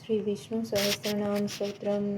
श्रीविष्णुसहस्रनाम स्तोत्रम्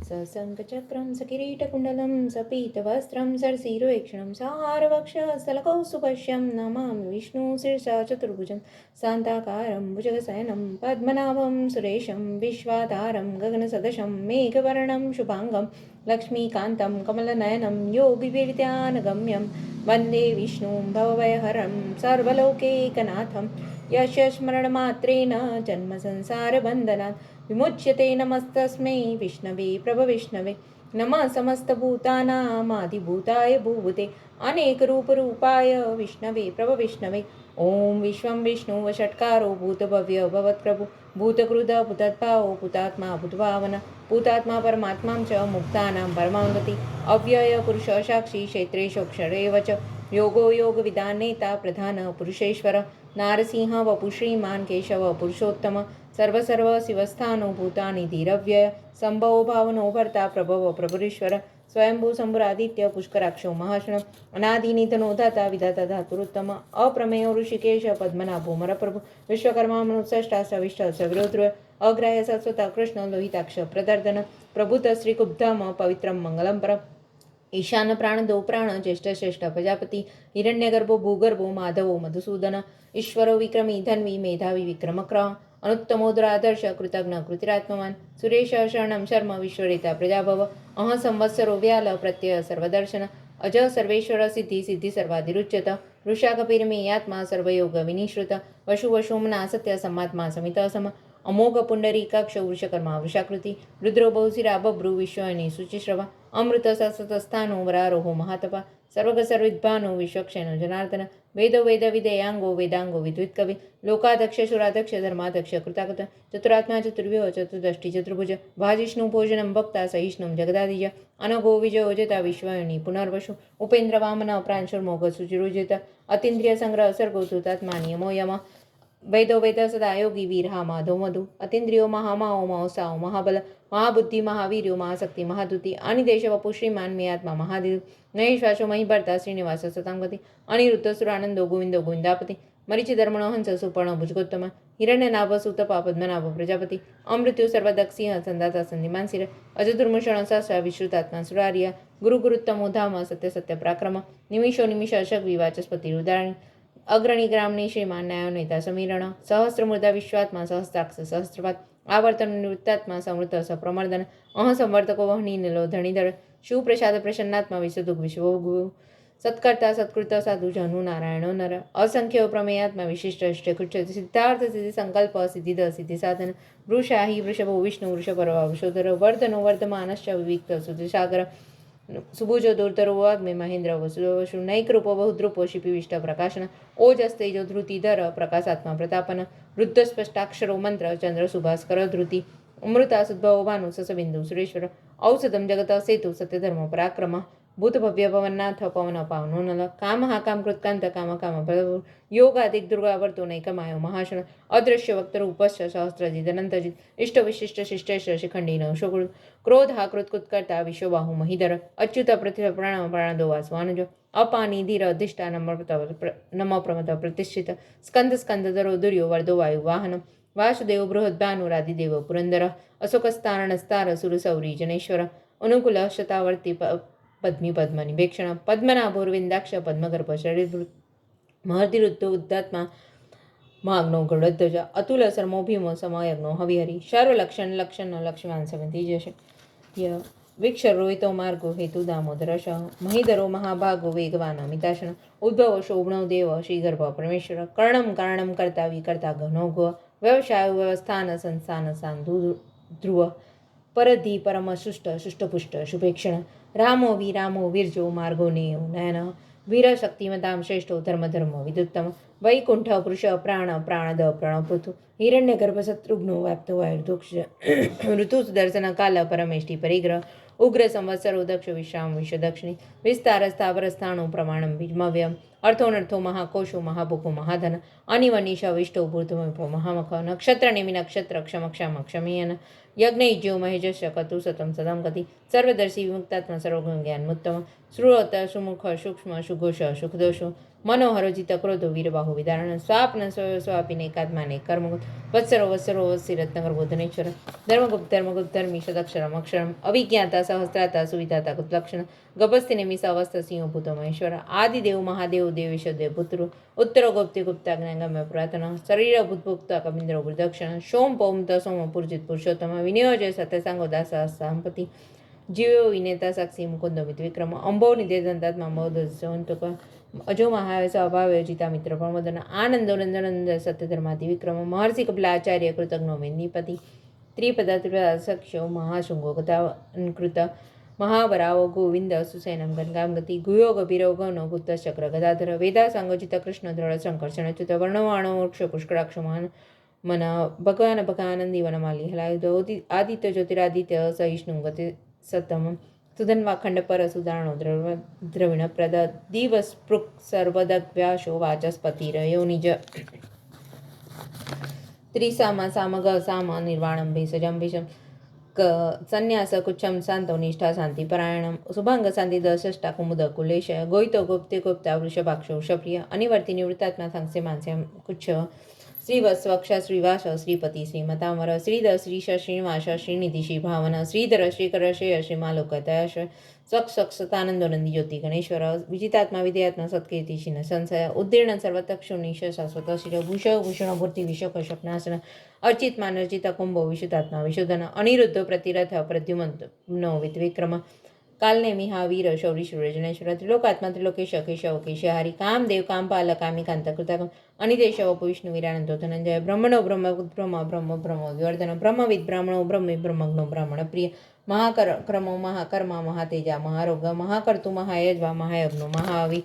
सशङ्खचक्रं सकिरीटकुण्डलं सपीतवस्त्रं सरसीरुवेक्षणं साहारवक्षस्थलकौस्तुभस्यं नमामि विष्णुशीर्षा चतुर्भुजं शान्ताकारं भुजगशयनं पद्मनाभं सुरेशं विश्वाधारं गगनसदृशं मेघवर्णं शुभाङ्गं लक्ष्मीकान्तं कमलनयनं योगिविद्यानगम्यं वन्दे विष्णुं भवभयहरं सर्वलोकैकनाथं यस्य स्मरणमात्रेण जन्मसंसारबन्धनात् विमुच्यते। नमस्तस्मै विष्णवे प्रभविष्णवे नमः समस्तभूतानामादिभूताय भूभूते अनेकरूपरूपाय विष्णवे प्रभविष्णवे। ॐ विश्वं विष्णुवषट्कारो भूतभव्य भवत्प्रभु भूतकृत भूतद्भावो भूतात्मा भूतभावना भूतात्मा परमात्मा च मुक्तानां परमागति अव्यय पुरुष साक्षी क्षेत्रेषक्षरेव च योगो योगविदानेता प्रधान पुरुषेश्वर नारसिंह वपु श्रीमान् केशव पुरुषोत्तम सर्वसर्व शिवस्थानो भूतानि धीरव्यय संभवो भावनो भर्ता प्रभव प्रभुरीश्वर स्वयंभू शंभुरादित्य पुष्कराक्षो महाशण अनादिनिधनो धाता विधाता धातुरुत्तम अप्रमेयो ऋषिकेश पद्मनाभो मरप्रभु विश्वकर्मा मनुष्यष्टा सविष्ट सविरोध्र अग्राह्य सरस्वता कृष्ण लोहिताक्ष प्रदर्दन प्रभुत श्रीकुब्धाम पवित्रं मंगलम परम ईशान प्राण दो प्राण ज्येष्ठ श्रेष्ठ प्रजापति हिरण्यगर्भो भूगर्भो माधवो मधुसूदन ईश्वरो विक्रमी धन्वी मेधावी विक्रमक्रम अनुत्तमोदरादर्श कृतज्ञ कृतिरात्मवान् सुरेश शरणं शर्म विश्वरेता प्रजाभव अह संवत्सरो व्याल प्रत्यय सर्वदर्शन अज सर्वेश्वर सिद्धि सिद्धि सर्वाधिरुच्यत वृषाकपिर्मे आत्मा सर्वयोग विनिश्रुत वशु वशोमना सत्य समात्मा समित सम अमोघ पुंडरीकाक्ष वृषकर्मा वृषाकृति रुद्रो बहुशिरा बभ्रु विश्वनि शुचिश्रवा अमृत सतस्थानो वरारोहो महातपा सर्वग सर्विद्भानो विश्वक्षेनो जनार्दन वेदो वेद विदेयांगो वेदांगो विद्वित्कवि लोकाध्यक्ष शुराध्यक्ष धर्माध्यक्ष कृताकृत चतुरात्मा चतुर्व्यूह चतुर्दष्टि चतुर्भुज भाजिष्णु भोजनं भक्ता सहिष्णुं जगदादिज अनघो विजयोजिता विश्वनि पुनर्वशु उपेन्द्र वामन प्रांशुर्मोघ सुचिरुजित अतीन्द्रिय संग्रह सर्गोतुतात्मा नियमो यम वेदो वेद सदा योगी वीरहा माधव मधु अतीन्द्रियो महामाओ महोत्साओ महाबल महाबुद्धि महावीर्यो महाशक्ति महादुति अनिदेश वपु श्रीमान मे आत्मा महादेव नहेश्वासो मही भरता श्रीनिवास सतांगति अनिरुद्ध सुरानंदो गोविंदो गोविंदापति मरीचि धर्मणो हंस सुपर्ण भुजगोत्तम हिरण्यनाभ सुतपा पद्मनाभ प्रजापति अमृत्यु सर्वदक्षिंह संदाता संधिमान शिर अजदुर्मुषण सहस्र विश्रुतात्मा सुरार्य गुरु गुरुत्तमो धाम सत्य सत्य पराक्रम निमिषो निमिष अशक विवाचस्पति रुदारणी अग्रणी ग्रामणी श्रीमान न्यायो नेता समीरण सहस्रमूर्धा विश्वात्मा सहस्राक्ष सहस्रपात आवर्तन निवृत्तात्मा समृत सप्रमर्दन अह संवर्तको वहनी नीलो धणीधर शिवप्रसाद प्रसन्नात्मा विश्वदुख विश्वगु सत्कर्ता सत्कृत साधु जनु नारायणो नर असंख्य प्रमेयात्मा विशिष्ट इष्टकृष्ट सिद्धार्थ सिद्धि संकल्प सिद्धिद सिद्धि साधन वृषाही वृषभो विष्णु वृषभरवा वृषोधर वर्धनो वर्धमानश्च विविक्त सुधसागर सुभुजो दुर्धरो वाग्मे महेंद्र वसुवशु नैकरूपो बहुद्रूपो शिपिविष्ट प्रकाशन ओजस्तेजो धृतिधर प्रकाशात्मा प्रतापन वृद्धस्पष्टाक्षरो मंत्र चंद्र सुभास्कर धृति अमृता सुद्भव भानु ससबिंदु सुरेश्वर औषधम जगत सेतु सत्यधर्म पराक्रम भूतभव्य भवन्नाथ पवन पावनो नल काम हा काम कृत्कांत काम काम योगादिक दुर्गा वर्तो नैकमायो महाशण अदृश्य वक्त रूपश्च सहस्रजित अनंतजित इष्ट विशिष्ट शिष्टेश शिखंडी नवशोगुण क्रोध हा कृत्कुत्कर्ता विश्वबाहु महीधर अच्युत पृथ्वी प्राण प्राणदो वासवानुज अपानी धीर अधिष्ठा नम प्रमत प्रतिष्ठित स्कंद स्कंदधरो दुर्यो वर्धो वायु वाहन वासुदेव बृहद्भानुरादिदेव पुरंदर अशोकस्तारणस्तार सुरसौरी जनेश्वर अनुकूल शतावर्ती पद्मी पद्मनिभेक्षण पद्मनाभोर्विंदाक्ष पद्मगर्भ शरीर महर्तिरुद्धो उद्धात्मा माग्नो गरुडध्वज अतुल सर्मो भीमो समयज्ञो हविहरि सर्वलक्षण लक्षण लक्ष्मण समिति जश वीक्ष रोहितो मार्गो हेतु दामोदरश महीधरो महाभागो वेगवान अमिताशन उद्भव शोभनो देव श्रीगर्भ परमेश्वर कर्णम कारणम कर्ता विकर्ता घनो गो व्यवसाय व्यवस्थान संस्थान साधु ध्रुव परधि परम सुष्ट सुष्टपुष्ट शुभेक्षण रामो वीरजो मार्गो नेयो नयन वीर शक्तिमतां श्रेष्ठो धर्म विदुत्तम वैकुंठ पुरुष प्राण प्राणद प्रणपृथु हिरण्यगर्भशत्रुघ्नो व्याप्तो वायुर्दुक्ष ऋतुसुदर्शन काल परमेष्टि परिग्रह उग्र संवत्सरो दक्ष विश्राम विश्वदक्षिणी विस्तार स्थावरस्थाणो प्रमाणं विमव्यम अर्थोनर्थो महाकोशो महाभुको महाधन अनिवनिश विष्टो भूतमो महामख नक्षत्र निमि नक्षत्र क्षम क्षम क्षमीयन यज्ञज्यो महेजस्य कतु सतम सदम गति सर्वदर्शी विमुक्तात्मा सर्वगुण ज्ञानमुत्तम श्रुत सुमुख सूक्ष्म सुघोष सुखदोषो मनोहरोजित क्रोधो वीरबाहु विदारण स्वाप्न स्वापिने एकात्माने कर्मगुप्त वत्सरो वत्सरो वत्सि रत्नकर बोधनेश्वर धर्मगुप्त धर्मीशदक्षरम अक्षरम अभिज्ञाता सहस्त्राता सुविधाता गुप्तलक्षण गपस्ति निमिष अवस्था सिंह भूत महेश्वर आदिदेव महादेव देवेश देव पुत्र उत्तर गुप्ति गुप्ताज्ञागम्य पुरातन शरीर भूतभुक्ता कविंद्र गुरुदक्षिण सोम पौम सोम पूर्जित पुरुषोत्तम विनियोजय सत्यसांगो दास संपत्ति जीव विनेता साक्षी मुकुंद विक्रम अंबो निधे दंतात्मा बौद्ध अजो महावेश अभावे जिता मित्र प्रमोदन आनंदो नंदनंद सत्यधर्माति विक्रम महर्षि कपिलाचार्य कृतज्ञो मेदिनीपति त्रिपदा त्रिपदाक्षो महाशृंगो गताकृत महावराव गोविंद सुसैनम गंगाम गति गुयो गभीरो गौनो गुप्त चक्र गदाधर वेदा संगोजित कृष्ण दृढ़ संकर्षण च्युत वर्णवाणो मोक्ष पुष्कराक्ष महान मन भगवान भगानंदी वनमाली हलायुध आदित्य ज्योतिरादित्य सहिष्णु गति सतम सुधन्वाखंड पर सुदारणो द्रविण प्रद दिवस्पृक् सर्वदव्याशो वाचस्पतिरयो निज त्रिसामा सामग साम निर्वाणं भेषजं भेषं संन्यास कुच्छं शांतो निष्ठा शांति परायणं शुभांग शांति दशष्टा कुमुद कुलेश गोयितो गुप्ते गुप्ता वृषभाक्षो वृषप्रिय अनिवर्ति निवृत्तात्मा सांस्य मांस्यं कुच्छ श्रीवत्सवक्ष श्रीवास श्रीपति श्रीमतामर श्रीधर श्रीश श्रीनिवास श्रीनिधि श्रीभावन श्रीधर श्रीकर श्रेय श्रीमालोकतयश स्वक्षतानंदो नंदी ज्योति गणेश्वर विजितात्मा विधेयात्मा सत्कीर्ति शिन संशय उद्दीर्ण सर्वतक्षुनिश शाश्वत शिर भूष भूषण भूर्ति विशोकशपनाशन अर्चित मानर्जित कुंभो विशुद्धात्मा विशुद्धन अनिरुद्ध प्रतिरथ प्रद्युमनो विक्रम कालनेमी हा वीर शौरी शूरजनेश्वर त्रिलोकात्मा त्रिलोकेश केशव केशहारी कामदेव कामपाल कामिकांत कृतकम अनिदेश वपु विष्णु वीरानंदो धनंजय ब्रह्मणो ब्रह्म ब्रह्म विवर्धन ब्रह्मविद ब्राह्मणो ब्रह्मग्नो ब्राह्मण प्रिय महाक्रमो महाकर्मा महातेजा महारोग महाकर्तु महायज्वा महायज्ञो महावि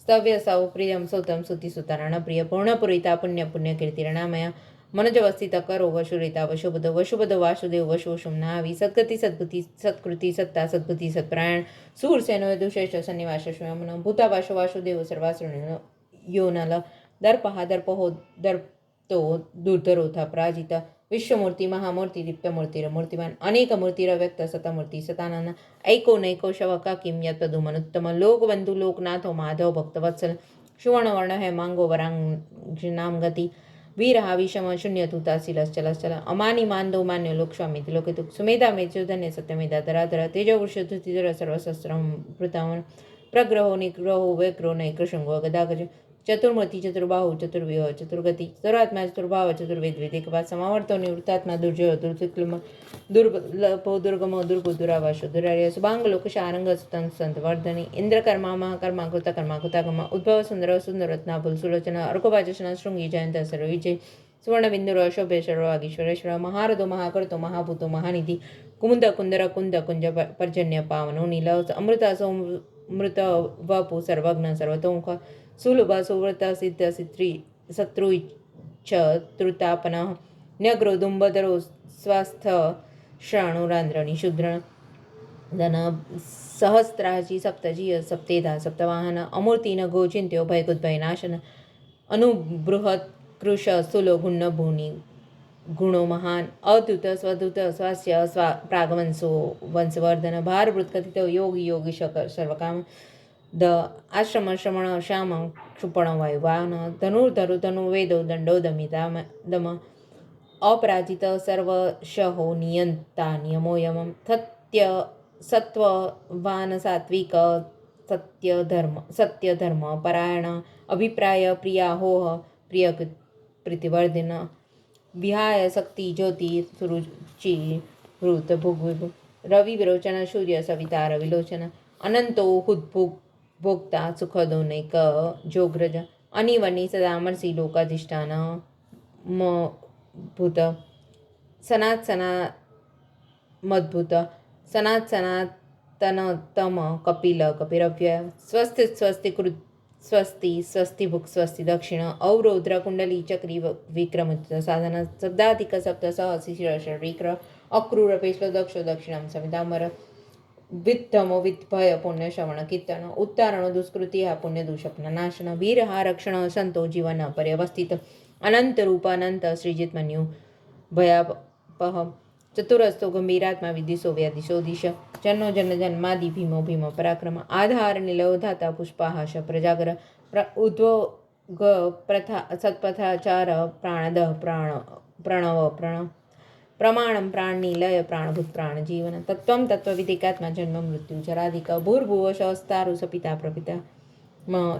स्तव्य सौ प्रियम सौतम सुति सुतारण प्रिय पूर्णपुरिता पुण्य पुण्य कीर्तिरणामय मनोजवस्थित करो वशुरिता वशुबद वासुदेव वशुषुम नावी सद्गति सद्बुति सत्कृति सत्ता सद्बुति सत्प्रायण सूरसेनो यदुश्रेष्ठ सन्निवास स्वयं भूता वासु वासुदेव सर्वासुर यो नल दर्पहा दर्पहो दर्पतो दुर्धरोथा पराजित विश्वमूर्ति महामूर्ति दीप्तमूर्तिरमूर्तिवान अनेक मूर्तिरव्यक्त सतमूर्ति सतानन ऐको नैको शवका किम यत्पदुमनुत्तम लोकबंधु लोकनाथो माधव भक्तवत्सल सुवर्णवर्ण है मांगो वरांग नाम गति वीरहा विषम शून्य तुताशिलश्चलश्चल अमानी मान्दो मान्यो लोकस्वामी लोकितु सुमेधा मेचोधन्य सत्यमेधा धराधर तेजवृषधुतिधर सर्वशस्त्रं वृतावन प्रग्रहो निग्रहो व्यग्रो नैकृशृंगो गदागज चतुर्मूर्ति चतुर्बाहु चतुर्व्यूह चतुर्गति चतुरात्मा चतुर्भाव चतुर्वेद वेदिकवाद समावर्तो निवृत्तात्मा दुर्जय दुर्विक्लम दुर्लभो दुर्गमो दुर्गो दुरावासो दुरार्य सुभांग लोकशारंग संत वर्धनी इंद्रकर्मा महाकर्मा कृतकर्मा कृताकर्मा उद्भव सुंदर सुंदरत्नाभुल सुलोचना अर्कोपाचना शृंगी जयंत सर्वविजय सुवर्णबिंदुर अशोभे सर्वागीश्वरेश्वर महारथो महाकर्तो महाभूतो महानिधि कुमुद कुंदर कुंद कुंज पर्जन्य पावनो नील अमृता सोमृत वपु सर्वज्ञ सर्वतोमुख सुलभ सुव्रता सिद्ध सित्री शत्रुच्छ त्रुतापन न्यग्रो दुंबदरो स्वस्थ श्राणुरांद्र निशुद्र धन सहस्राजी सप्तजीय सप्तेधा सप्तवाहन अमूर्तिन गोचिन्त्यो भयगुद्भयनाशन अनुबृहत् कृश स्थूलो गुण्य भूनि गुणो महान अद्भुत स्वदूत स्वास्य स्वा प्रागवंशो वंशवर्धन भारवृत्कथित योगी योगी सर्वकाम द आश्रम श्रमण श्याम क्षुपण वायुवान धनुर्धरु धनुर्वेदो दंडो दम अपराजित सर्वशहो नियंता नियमो यमं सत्य सत्ववान सात्विक सत्यधर्म परायण अभिप्राय प्रियाहोह प्रिय प्रीतिवर्धिन विहाय शक्ति ज्योति सुरुचि हृत भुग रवि विरोचन सूर्य सवितार विलोचन अनंतो हुद्भुग भोक्ता सुखदो नैक जोग्रज अनिवनी सदामर्षि लोकाधिष्ठान भूत मद्भुत सनातनतम कपिल कपिरव्यय स्वस्ति स्वस्ति कृत स्वस्ति स्वस्ति भुक् स्वस्ति दक्षिण औरौद्र कुंडली चक्री विक्रमुचित साधन शब्दाधिक सप्त सहस्र विक्र अक्रूर पेश्व दक्ष दक्षिणं समितांबर विद्धमो विद्भय पुण्य श्रवण कीर्तन उत्तारण दुष्कृति हा पुण्य दुष्पन नाशन वीर हा रक्षण संतो जीवन पर्यवस्थित अनंत रूप अनंत सृजित मन्यु भयापह चतुरस्थो गंभीरात्मा विदिशो व्यादिशो दिश जन्नो जन जन्मादि भीमो भीम पराक्रम आधार निलयो धाता पुष्पाहाश प्रजागर ઉદ્વોગ પ્રથા સત્પથાચાર પ્રાણદઃ પ્રણવ પ્રમાણમ પ્રાણની લય પ્રાણભૂત પ્રાણ જીવન તત્વમ તત્વવિધિકાત્મા જન્મ મૃત્યુ જરાધિક ભૂર્ભુવ સહસ્તારુ સપિતા પ્રપિતા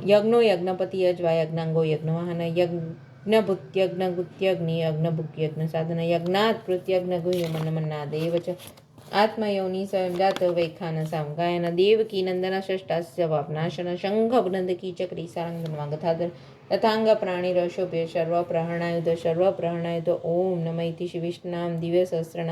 યજ્ઞો યજ્ઞપતિ અજ્વા યજ્ઞાંગો યજ્ઞવાહન યજ્ઞભુત્યજ્ઞગુત્યગ્નિ યજ્ઞભુક્યજ્ઞ સાધન યજ્ઞાત પૃત્યજ્ઞ ગુહ્ય મન્ના દેવ ચ આત્મયોની સ્વયં જાત વૈખાન સામ ગાયન દેવકી નંદન ષષ્ટાસ્ય વાપનાશન શંખબનંદકી ચક્રી સારંગન્વાગથાધર તથાંગ પ્રાણીરશોભ્ય સર્વ પ્રહરણાયુધ ઓમ નમઃ ઇતિ શ્રી વિષ્ણુનામ દિવ્ય સહસ્રનામ